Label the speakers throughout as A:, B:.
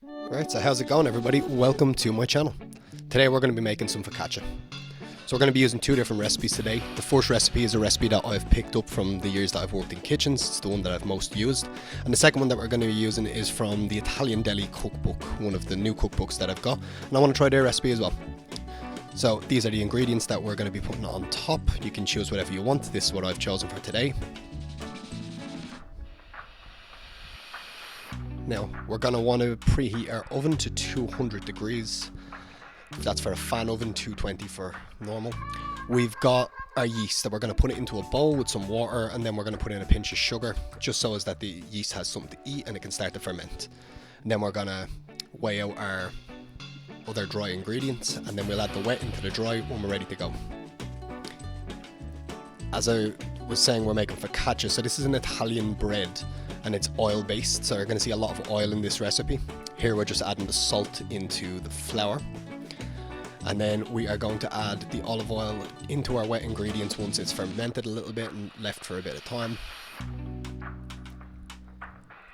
A: Right, so how's it going, everybody? Welcome to my channel. Today we're going to be making some focaccia. So we're going to be using two different recipes today. The first recipe is a recipe that I've picked up from the years that I've worked in kitchens. It's the one that I've most used. And the second one that we're going to be using is from the Italian Deli cookbook, one of the new cookbooks that I've got. And I want to try their recipe as well. So these are the ingredients that we're going to be putting on top. You can choose whatever you want. This is what I've chosen for today. Now, we're going to want to preheat our oven to 200 degrees. That's for a fan oven, 220 for normal. We've got our yeast that we're going to put it into a bowl with some water, and then we're going to put in a pinch of sugar, just so as that the yeast has something to eat and it can start to ferment. And then we're going to weigh out our other dry ingredients, and then we'll add the wet into the dry when we're ready to go. As I was saying, we're making focaccia, so this is an Italian bread, and it's oil based, so you're going to see a lot of oil in this recipe. Here we're just adding the salt into the flour. And then we are going to add the olive oil into our wet ingredients once it's fermented a little bit and left for a bit of time.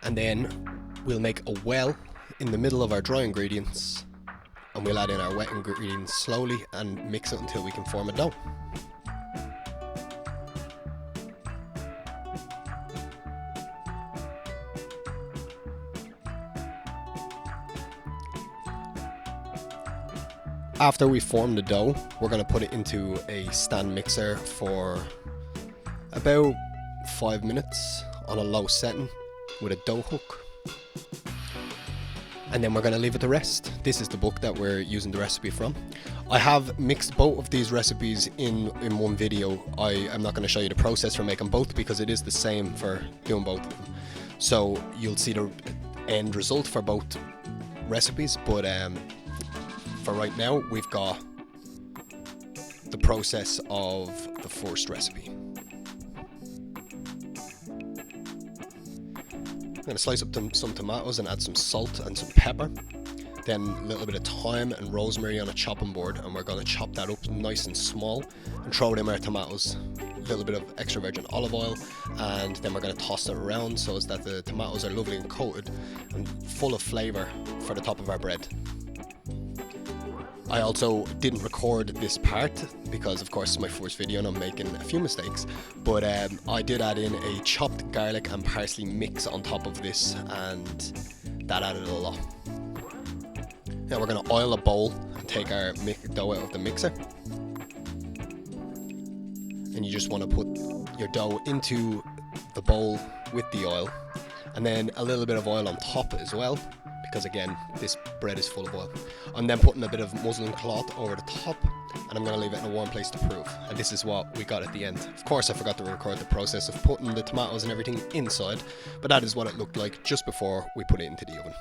A: And then we'll make a well in the middle of our dry ingredients, and we'll add in our wet ingredients slowly and mix it until we can form a dough. After we form the dough, we're going to put it into a stand mixer for about 5 minutes on a low setting with a dough hook. And then we're going to leave it to rest. This is the book that we're using the recipe from. I have mixed both of these recipes in one video. I am not going to show you the process for making both because it is the same for doing both of them. So you'll see the end result for both recipes, but for right now, we've got the process of the first recipe. I'm going to slice up some tomatoes and add some salt and some pepper. Then a little bit of thyme and rosemary on a chopping board, and we're going to chop that up nice and small and throw it in our tomatoes. A little bit of extra virgin olive oil, and then we're going to toss it around so as that the tomatoes are lovely and coated and full of flavour for the top of our bread. I also didn't record this part because, of course, it's my first video and I'm making a few mistakes, but I did add in a chopped garlic and parsley mix on top of this, and that added a lot. Now we're going to oil a bowl and take our dough out of the mixer, and you just want to put your dough into the bowl with the oil, and then a little bit of oil on top as well, because again, this bread is full of oil. I'm then putting a bit of muslin cloth over the top, and I'm going to leave it in a warm place to prove. And this is what we got at the end. Of course, I forgot to record the process of putting the tomatoes and everything inside, but that is what it looked like just before we put it into the oven.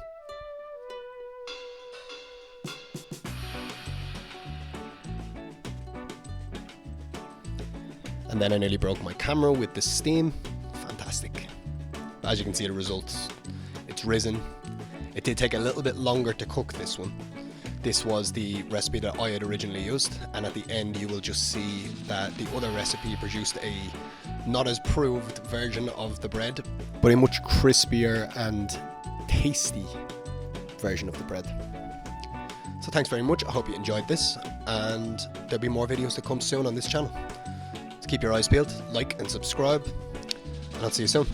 A: And then I nearly broke my camera with the steam. Fantastic. As you can see, the results, it's risen. It did take a little bit longer to cook this one. This was the recipe that I had originally used, and at the end you will just see that the other recipe produced a not as proved version of the bread, but a much crispier and tasty version of the bread. So thanks very much, I hope you enjoyed this, and there'll be more videos to come soon on this channel. So keep your eyes peeled, like and subscribe, and I'll see you soon.